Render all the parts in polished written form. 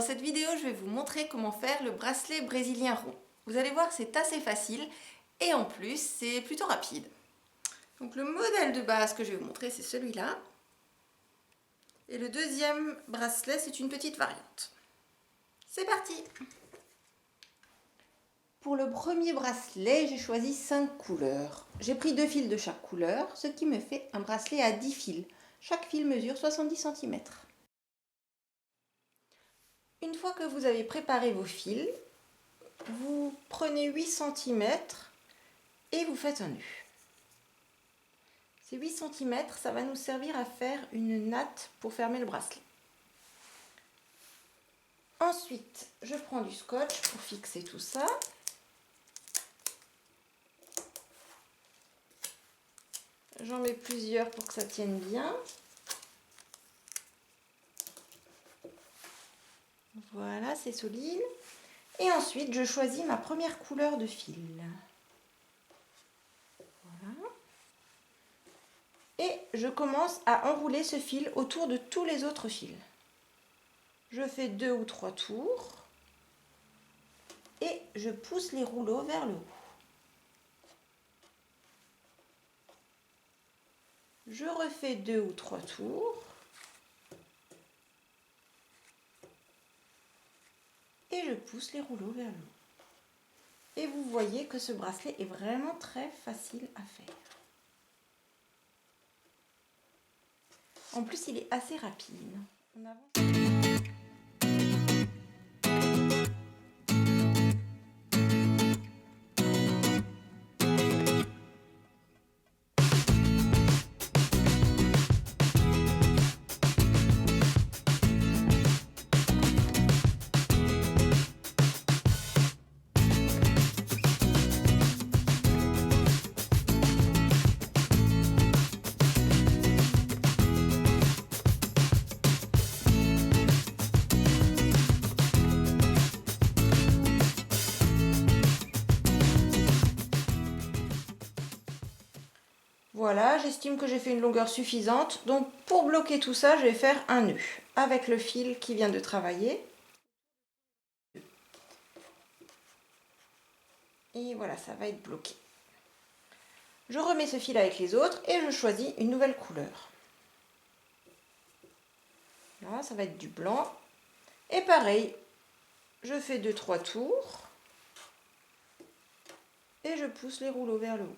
cette vidéo, je vais vous montrer comment faire le bracelet brésilien rond. Vous allez voir, c'est assez facile et en plus, c'est plutôt rapide. Donc le modèle de base que je vais vous montrer, c'est celui-là. Et le deuxième bracelet, c'est une petite variante. C'est parti! Pour le premier bracelet, j'ai choisi 5 couleurs. J'ai pris 2 fils de chaque couleur, ce qui me fait un bracelet à 10 fils. Chaque fil mesure 70 cm. Une fois que vous avez préparé vos fils, vous prenez 8 cm et vous faites un nœud. Ces 8 cm, ça va nous servir à faire une natte pour fermer le bracelet. Ensuite, je prends du scotch pour fixer tout ça. J'en mets plusieurs pour que ça tienne bien. Voilà, c'est solide. Et ensuite, je choisis ma première couleur de fil. Voilà. Et je commence à enrouler ce fil autour de tous les autres fils. Je fais 2 ou 3 tours et je pousse les rouleaux vers le haut. Je refais 2 ou 3 tours et je pousse les rouleaux vers le haut. Et vous voyez que ce bracelet est vraiment très facile à faire. En plus, il est assez rapide. On avance. Voilà, j'estime que j'ai fait une longueur suffisante. Donc pour bloquer tout ça, je vais faire un nœud avec le fil qui vient de travailler. Et voilà, ça va être bloqué. Je remets ce fil avec les autres et je choisis une nouvelle couleur. Là, ça va être du blanc. Et pareil, je fais 2-3 tours et je pousse les rouleaux vers le haut.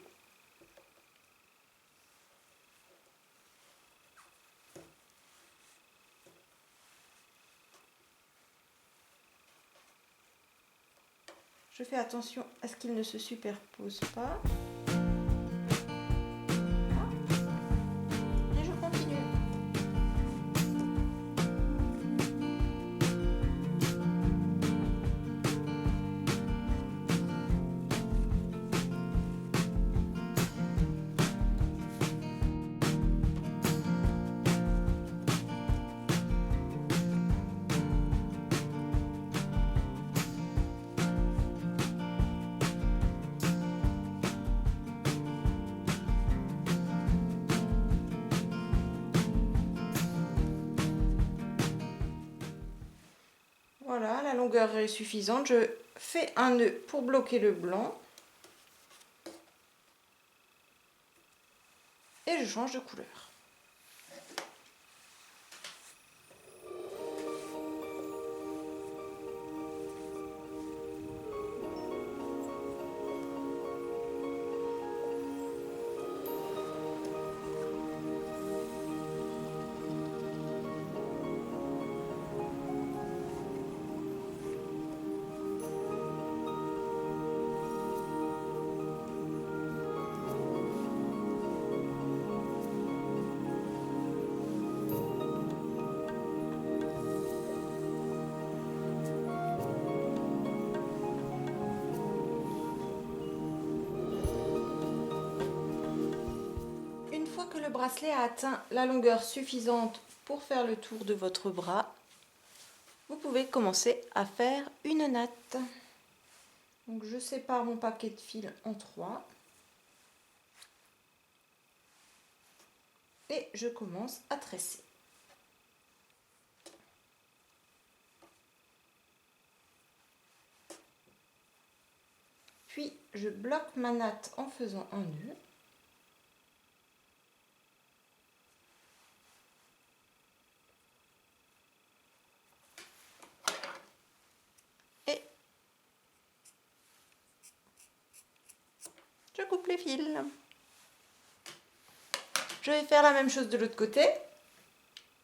Je fais attention à ce qu'ils ne se superposent pas. Et je continue. Voilà, la longueur est suffisante. Je fais un nœud pour bloquer le blanc. Et je change de couleur. Une fois que le bracelet a atteint la longueur suffisante pour faire le tour de votre bras, vous pouvez commencer à faire une natte. Donc je sépare mon paquet de fils en 3 et je commence à tresser. je bloque ma natte en faisant un nœud. Et je coupe les fils. Je vais faire la même chose de l'autre côté.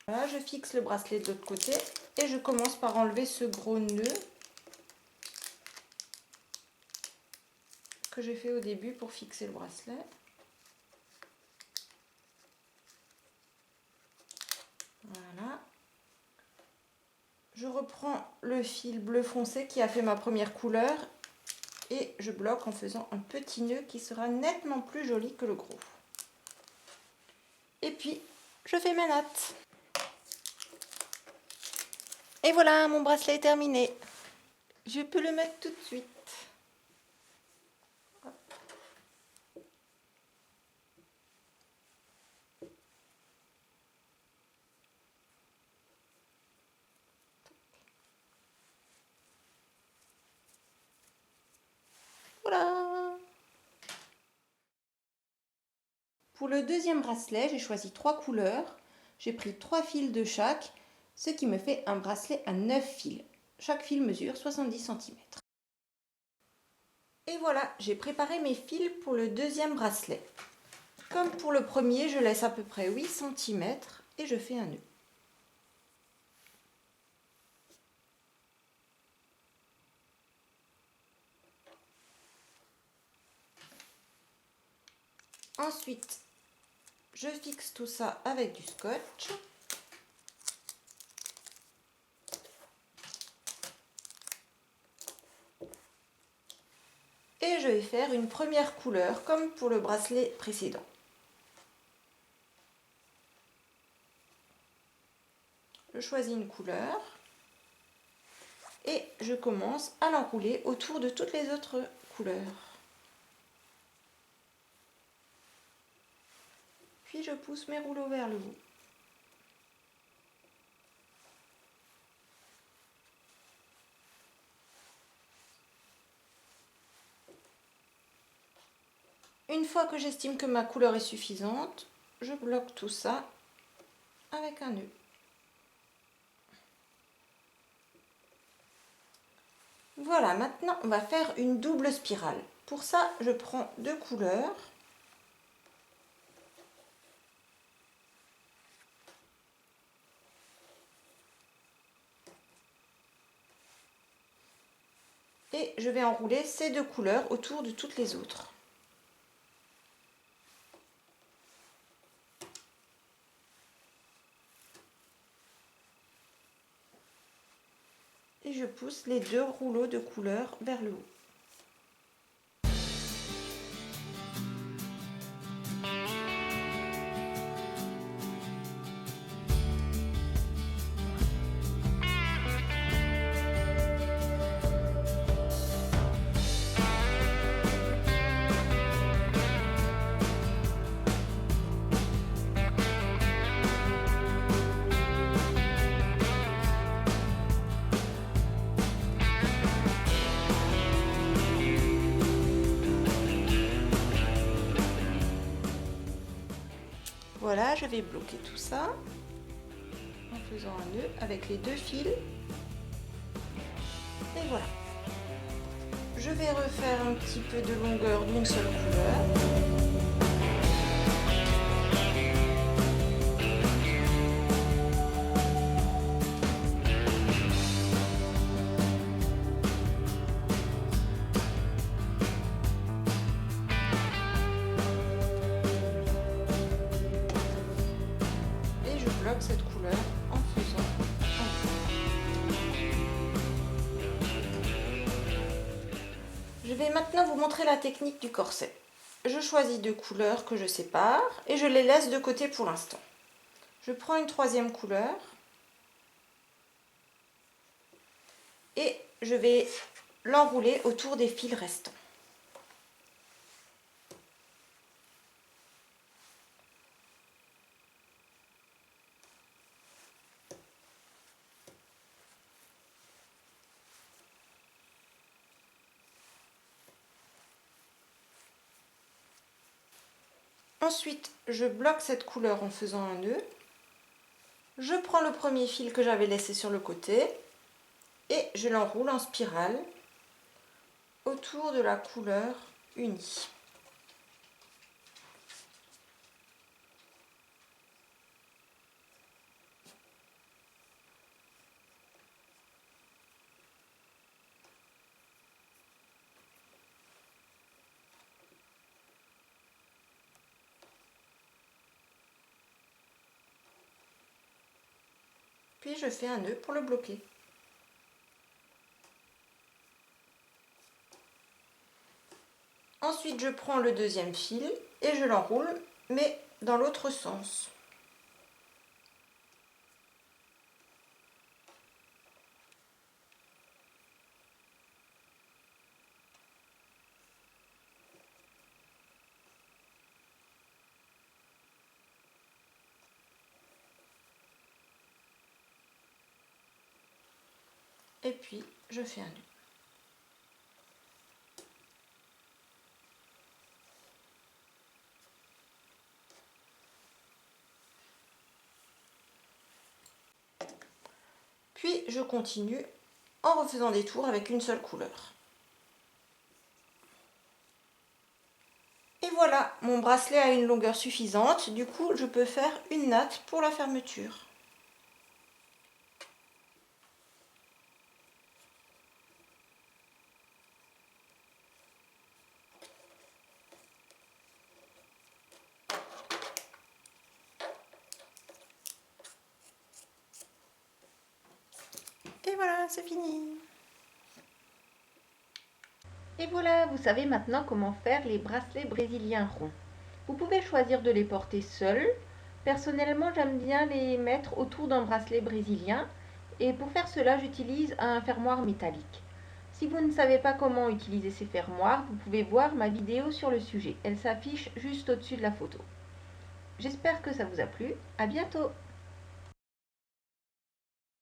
Voilà, je fixe le bracelet de l'autre côté et je commence par enlever ce gros nœud que j'ai fait au début pour fixer le bracelet. Voilà. Je reprends le fil bleu foncé qui a fait ma première couleur et je bloque en faisant un petit nœud qui sera nettement plus joli que le gros. Et puis, je fais ma natte. Et voilà, mon bracelet est terminé. Je peux le mettre tout de suite. Voilà. Pour le deuxième bracelet, j'ai choisi 3 couleurs. J'ai pris 3 fils de chaque, ce qui me fait un bracelet à 9 fils. Chaque fil mesure 70 cm. Et voilà, j'ai préparé mes fils pour le deuxième bracelet. Comme pour le premier, je laisse à peu près 8 cm et je fais un nœud. Ensuite, je fixe tout ça avec du scotch. Et je vais faire une première couleur comme pour le bracelet précédent. Je choisis une couleur et je commence à l'enrouler autour de toutes les autres couleurs. Puis je pousse mes rouleaux vers le haut. Une fois que j'estime que ma couleur est suffisante, je bloque tout ça avec un nœud. Voilà, maintenant on va faire une double spirale. Pour ça, je prends 2 couleurs. Et je vais enrouler ces 2 couleurs autour de toutes les autres. Et je pousse les 2 rouleaux de couleurs vers le haut. Voilà, je vais bloquer tout ça en faisant un nœud avec les 2 fils. Et voilà. Je vais refaire un petit peu de longueur d'une seule couleur. Cette couleur en faisant un. Je vais maintenant vous montrer la technique du corset. Je choisis 2 couleurs que je sépare et je les laisse de côté pour l'instant. Je prends une 3e couleur et je vais l'enrouler autour des fils restants. Ensuite, je bloque cette couleur en faisant un nœud. Je prends le premier fil que j'avais laissé sur le côté et je l'enroule en spirale autour de la couleur unie. Puis je fais un nœud pour le bloquer. Ensuite, je prends le deuxième fil et je l'enroule, mais dans l'autre sens. Et puis, je fais un nœud. Puis, je continue en refaisant des tours avec une seule couleur. Et voilà, mon bracelet a une longueur suffisante. Du coup, je peux faire une natte pour la fermeture. Et voilà, c'est fini. Et voilà, vous savez maintenant comment faire les bracelets brésiliens ronds. Vous pouvez choisir de les porter seuls. Personnellement, j'aime bien les mettre autour d'un bracelet brésilien. Et pour faire cela, j'utilise un fermoir métallique. Si vous ne savez pas comment utiliser ces fermoirs, vous pouvez voir ma vidéo sur le sujet. Elle s'affiche juste au-dessus de la photo. J'espère que ça vous a plu. À bientôt!